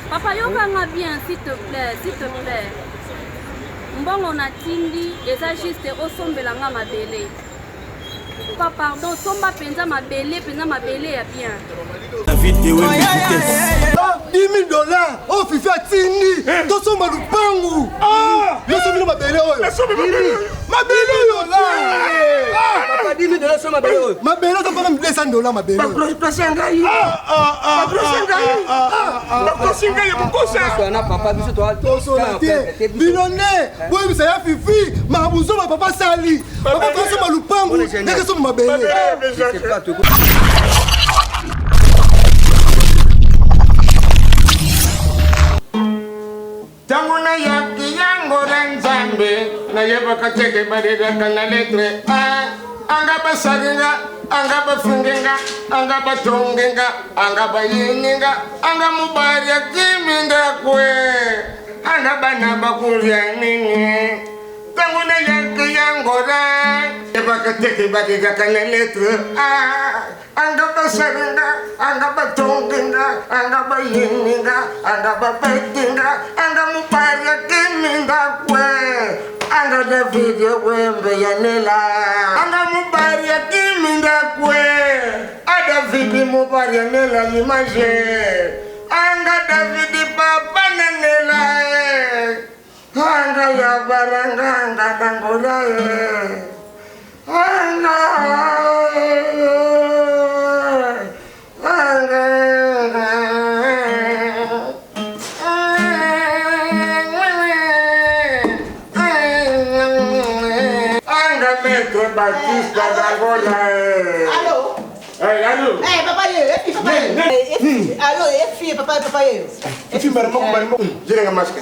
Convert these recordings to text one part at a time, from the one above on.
Papa, yokanga bien, s'il te plaît, s'il te plaît. Bon, on a tindi, et ça juste au sombelanga ma belle. Papa, pardon, somba penza ma belle ya bien. La vidéo est vitesse. $10 000. Oh, Fifi a tindi. Toi, somba lupangu. Ah, yo sombi ma belle. Ma belle yo là. Papa, $10 000 sur ma belle. Ma belle, ça pas $200 ma belle. Papa, Tanguna yaki yango ranzambe na yeba kateke barega kana letre a anga basaginga anga bafungenga anga batongenga anga bayininga anga mubari akiminga kwe anga bana bakulya nini tanguna yaki yango ran yeba kateke barega kana letre a anga basaginga anga batongenga anga bayininga anga babetinga anga mubari akiminga kwe anga David wembe yanela anga mubari akiminga kwe a David mubari yanela limaje anga David papa nanela anga yabaranga anga dangola anga Batista d'Angola. Allô? Allô? Papa, allô, fille, papa. Fille, j'ai un masque.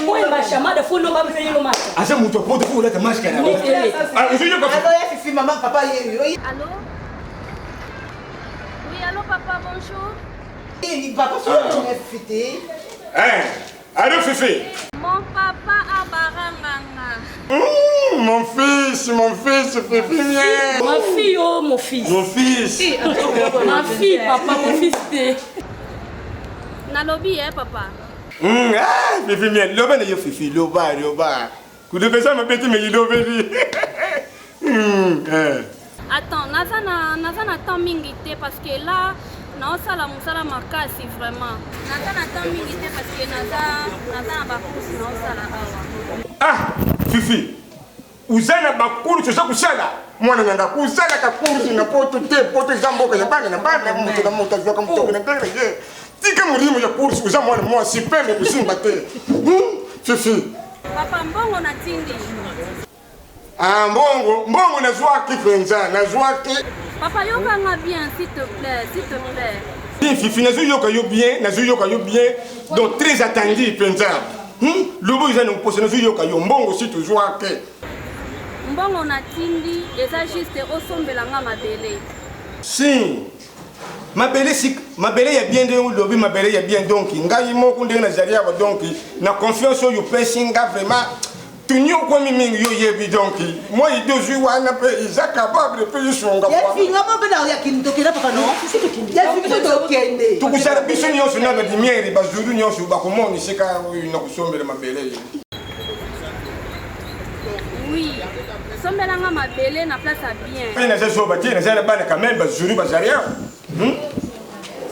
Pourquoi il chamada foi não vai fazer no masque? Ah, c'est mon topo de vous, là, que masque. Ah, vous avez Allô, fille, maman, papa. Allô? Oui, allô, papa, bonjour. Papa, tu m'as fêté. Allô, Fifi? Mon papa a baranganga. Mon fils, Fifi, viens. Ma fille, oh, mon fils. Mon fils. Ma fille, papa, mon fils. Nalobi, papa. Fifi, viens. Loba, n'est-ce Fifi? Loba. Vous devez ça, ma petite, mais il est Attends, Nazana temps mingité parce que là, non, ça la musala makasi vraiment. Nazana temps mingité parce que Nazana bakusi non ça la. Ah, Fifi. Uzana bakuru chosa kusala. Mwana nanga kusala kakuru na poto zamboka ya bana na mtu na mtu zoka mtu na tele ye. Tika murimu ya kursi uza mwana mwa sipeme kusimba te. Fifi. Papa mbongo na tindi. Ah mbongo na zwaki penza, na zwaki. Papa yokanga bien s'il te plaît. Bien Fifi na yoka yo bien. Donc très attendu penza. Lobo izana upose na yoka yo mbongo si tu zwaki. Mbongo na tindi eza juste au sombelanga ma belle. Si. Ma belle ya bien de lobi ma belle ya bien donc ngai moko ndenge na zalia wa donc na confiance yo pesinga vraiment tunyo kwa mimi yo yebi donc moi il doit jouer wana pe isa capable pe yisonga kwa. Ya finga mbe na ya kindokela papa no. Ya finga dokende. Tukusara biso nyonso na di mieri bazuru nyonso ba komoni seka na kusombela ma belle. Oui. Sombelanga ma belle na place à bien. Pe na zeso batie na zala bana quand même bazuru bazaria.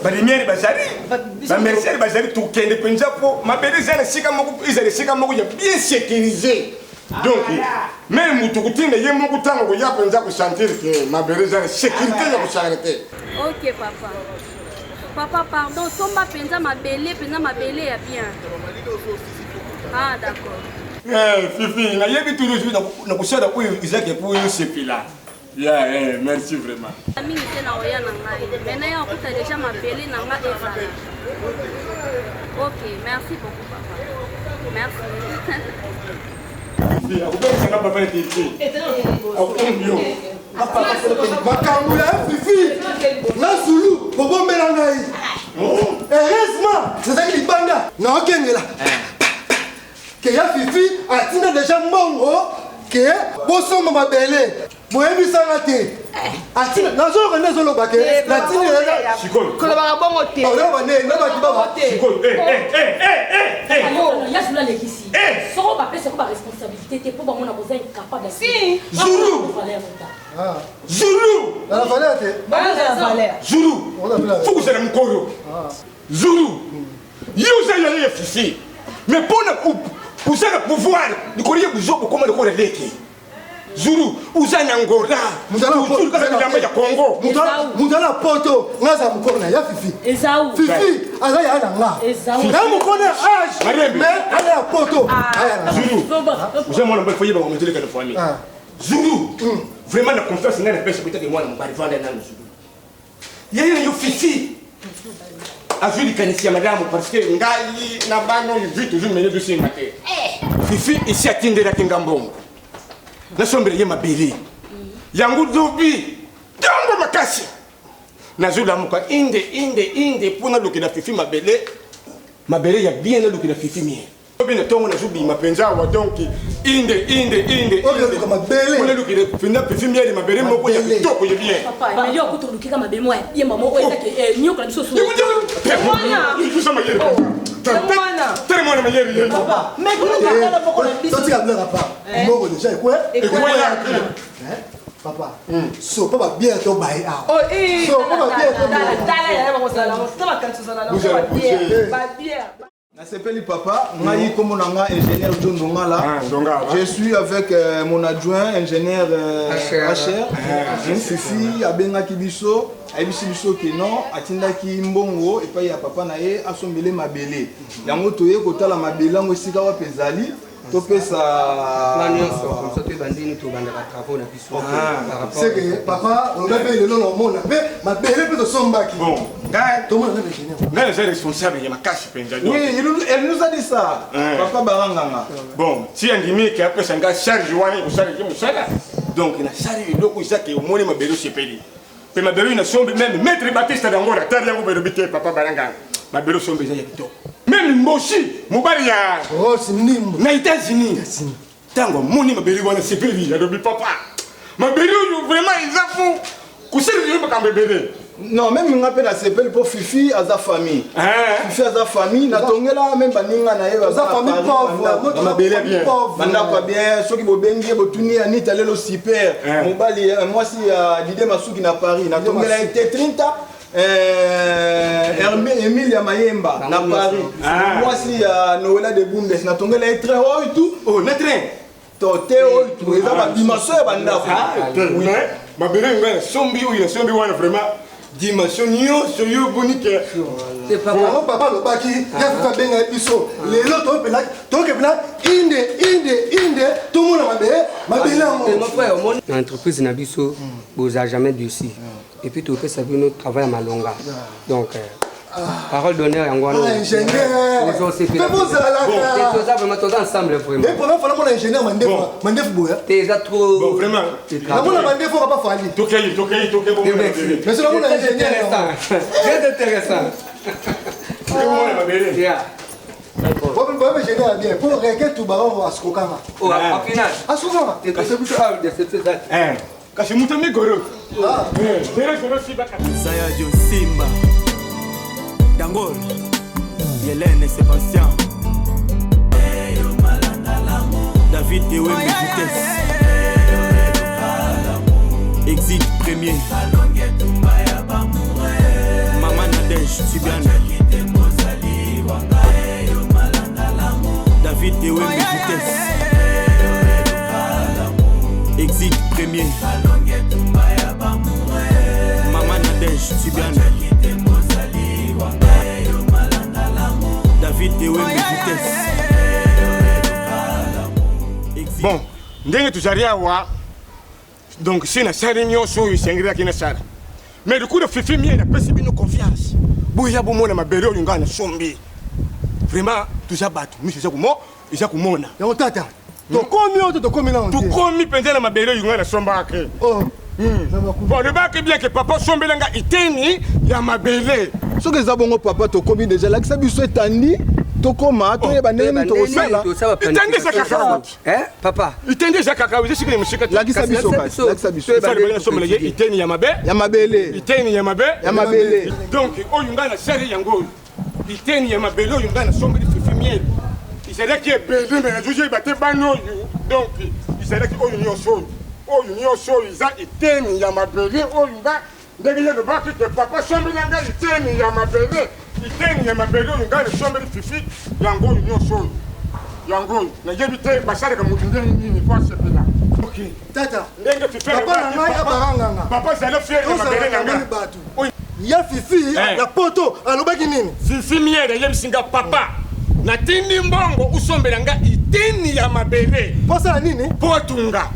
Barimieri bazari. Ba mercenaire bazari tout kende penza po ma belle zala sika moko izale sika moko ya bien sécurisé. Donc même mutu kutinda ye moko tango ya penza ko sentir que ma belle zala sécurité ya ko sécurité. OK papa. Papa pardon, somba penza ma belle ya bien. Ah d'accord. Fifi, na yebi toujours na kusada ko izake po yo sepila. Yeah, merci vraiment. Ami était na oya na ngai. Maintenant ya okuta déjà ma belle na nga ezala. OK, merci beaucoup papa. Merci. Fifi, akubeka nga papa eti. Akumbio. Makambo ya Fifi. Na Zulu, bobombela ngai. Heureusement, nazali libanda. Na okengela. Que ya Fifi atina déjà mbongo que bosomba mabele. Boyebi sanga te. atina nazokende ezolobake natini Sikoyo. kolobaka bongo te yasula lekisi soko bapesa ko baresponsabilité te mpo bamona koza incapable Zulu nana valeur te Zulu fukusela mkoro Zulu yuza yale fifi mais pona usaka pouvoir nikoliye buzobo koma likora leki Zulu uzana ngora Zulu kaka ndamba ya Congo mutala poto ngaza mukoro na ya fifi fifi aza ya na nga na mukoro age mais ala ya poto aya na Zulu uza mwana mbele foye ba ngometele kana famille Zulu vraiment la confiance ngana pesa bitake mwana mbali vanda na Zulu yeye yo fifi azuli kanisi ya madame parce que ngai na bano vitu zulu menye dossier mate fifi ici atindela kingambongo na sombele ye mabeli yangu dobi tango makasi na zula muka inde puna lokela fifi mabele ya bien na lokela fifi mie obi na tongo na zubi mapenza wa donc inde obi loka mabele puna lokela finda fifi mie mabele moko ya kitoko ye bien papa mais yo kuto lukika mabemo ya bien mama o ezake nyoka na biso so Tellement meilleur papa mais comment la boko na biso totika blera pa moko déjà ekwe papa so papa bien to bai a oh eh so papa bien to dala ya bako sala ça va quand ça na ba bien Nasepeli papa, ngai comme nanga ingénieur John Dongala. Je suis avec mon adjoint ingénieur HR. Fifi abenga kibiso, aibisi biso ke non, atinda ki mbongo et puis ya papa na ye asombele mabele. Yango toye kotala mabele ngo sika wa pezali. Topesa comme ça tu bandini to banda travaux na biso. C'est que papa on a payé le nom au monde mais mabele peut sombaki. Bon, gars, tout le monde est ingénieur. mais les responsables il y a cash penja. Oui, elle nous a dit ça. Papa baranganga. Bon, si andimi ki après sanga charge wani usali ki musala. Donc na charge loko isaki omoni mabele sepeli. Pe mabele na sombe même maître Baptiste d'Angora tari yango berobite papa baranga. Mabele sombe za yito. Même Moshi, mobali ya Oh, c'est nimbo. na États-Unis. Tango moni mabele wana sepeli ya dobi papa. Mabele vraiment ils a fou. Kusiri yo ba mabele. Non, même on appelle la CPL pour Fifi à sa famille. Fifi à sa famille, na tongela même baninga na ye Sa famille pauvre, ma belle bien. Banda pas bien, ceux qui bo bengi bo tuni ani talelo super. Mobali moi si Didier Masuki na Paris, na tongela était 30 Emilia Mayemba na Paris. Moi si Noëlla de Bundes na tongela est très haut et tout. Oh, na train. Toté haut tout, et ça va dimanche banda. Oui. Ma belle ngana sombi wana vraiment dimension nyonso yo bonike. c'est papa Papa le baki, ya fa benga biso. Lelo to pela inde tout le monde mabele mon frère mon entreprise na biso boza jamais dessus et puis tu fais ça pour notre travail à Malonga donc parole d'honneur yango wana ingénieur. c'est ça vraiment tous ensemble vraiment Et pour moi mon ingénieur mandef boya. t'es trop Bon vraiment. Na mona mandef pas fali. Tokei bon. Mais c'est mon ingénieur. très intéressant Ma belle. yeah Bon ingénieur bien. Pour requête tout baron askokama. oh à final Askokama. c'est plutôt c'est ça Kasi mutami goro. Saya Jo Simba Dangol Yélène Sébastien David Ewe Vitesse Exit premier Maman Nadège Tibiane David Ewe Vitesse Exit premier Maman Nadège Tibiane David Ewe Vitesse. Bon, ndenge tuzaria wa donc si na sari nyonso isengira kina sara. Mais du coup de Fifi mie na pesi bino confiance. Buya bomona mabere oyo ngana sombi. Vraiment tuzabatu, misi za kumona. Ya tata. Tokomi oto tokomi na onte. Tukomi penza na mabere oyo ngana somba ake. Oh. Bon, le bac est bien que papa sombelanga iteni ya mabele. Ce que zabongo papa to komi déjà là que ça biso etandi tokoma toyeba ndenge tokosala itende za kakao papa itende za kakao je sikile mshika lakisa biso kasi lakisa biso bana somela ye iteni ya mabele iteni ya mabele donc oyo ngana seri yango iteni ya mabele oyo ngana someli fifi miel isere ki ebele mais je bate bano donc isere ki oyo nyonso iza iteni ya mabele oyo nga ndenge ye baki ke papa somela nga iteni ya mabele iteni ya mabele oyo ngana someli fifi yango oyo nyonso yango nayebi te basalaka motu ndenge nini po asepela tata ndenge tufere papa na ngai abaranganga papa zala fiere na mabele na nga bato ya fifi ya poto alobaki nini fifi miere yebisinga papa natindi mbongo usombela nga iteni ya mabele posala nini po atunga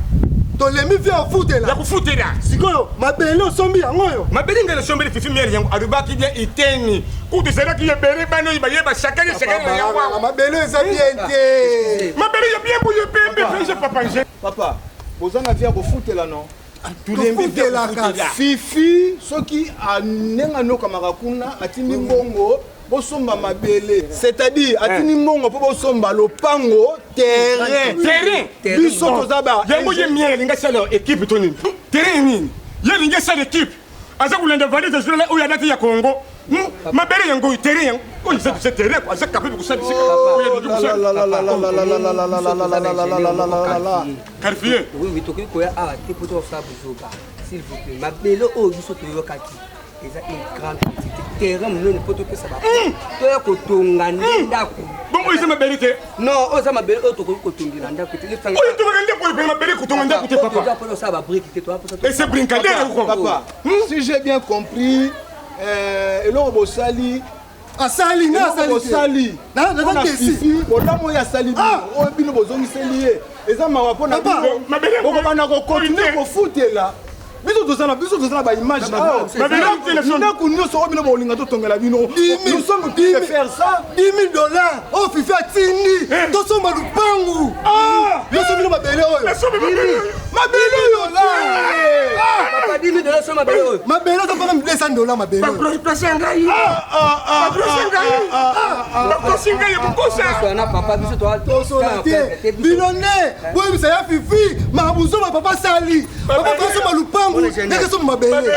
tolemi vi ofutela ya kufutela sikoyo mabele osombi yango oyo mabele ngele sombeli fifi miere yango alobaki bien iteni kutu ezalaki yebele bana oyo bayeba sakani na yango mabele eza bien te mabele ya bien boye pembe pese papa nje papa bozanga via kofutela non tofutelaka fifi soki anenga nokamaka kuna atindi mbongo bosomba mabele c'est-à-dire atindi mbongo mpo bosomba lopango terrain biso toza ba yango ye miere linga sala équipe to nini terrain nini ye linga sala équipe aza kulanda valide journal oyo adati ya Congo mabele yango terrain yango oyo c'est terrain aza capable kusala Carfier oui tokoki koya awa te po tofaa bozoba s'il vous plaît mabele oyo biso toyokaki eza une grande quantité terrain monene po topesa bato toya kotonga ndako bongo eza mabele te non oyo eza mabele oyo tokoki kotongela ndako te oyo tonga ndako oyo mabele kotonga ndako te papa po tosala babriki te et c'est brincadère papa si j'ai bien compris eloko bosali asali nga asali na fifi olamu oyo asali oyo bino bozongiseli ye eza mawa mpona okobana kokontinue kofutela biso tozala baimage ndako nyonso oyo bino bolinga totongela bino nous sommes qui de faire ça 10 000 dollars oyo fifi atindi tosomba lupangu nyonso bino mabele oyo mabele oyo papa 10 000 dollars so mabele oyo mabele oza mpaka 200 dollars mabele oyo na papa biso tosola te bino nde boyebisa ya fifi mabuzoma papa sali papa tosomba lupangu ndenge somba mabele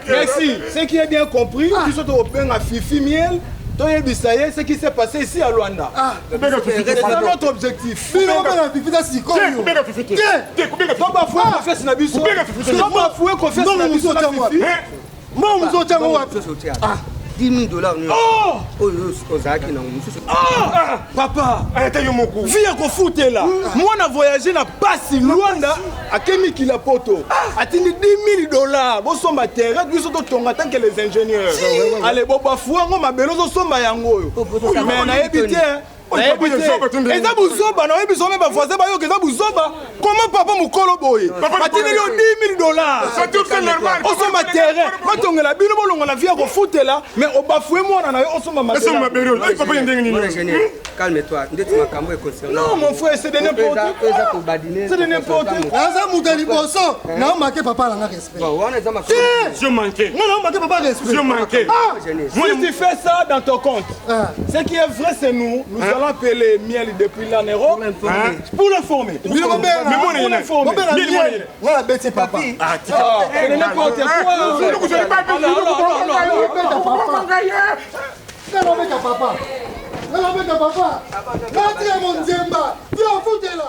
merci ce qui est bien compris biso tokopenga fifi miel toyebisa ye ce qui s'est passé ici à Luanda c'est notre objectif bino obenga fifi ta sikoyo tobafue confiance na biso tobafue confiance na biso na fifi mbongo mozotiango wapi 10 000 dollars oyo ozalaki nango mosusu papa vi ya kofutela mwana voyage na pasi Luanda akemikila poto atindi 10 000 dollars bosomba terrain biso totonga tanke les ingénieurs ale bobafue yango mabele ozosomba yango oyo mais nayebi te eza buzoba nayebi so me bavoisin bayoka eza buzoba comment papa mokolo boye atindeli yo 10 000 dollars osomba terrain batongela bino bolongola vi ya kofutela mais obafue mwana na yo osomba mabele calme-toi ndeti makambo ekosela non mon frère c'est de n'importe quoi c'est de n'importe quoi naza moto ya liboso naomake papa nanga respect wana eza makambo nga naomake papa respect si tu fais ça dans ton compte ce qui est vrai c'est nous allons appeler Miel depuis l'Anero pour l'informer voilà bête papa c'est de n'importe quoi papa natia monzemba yo futela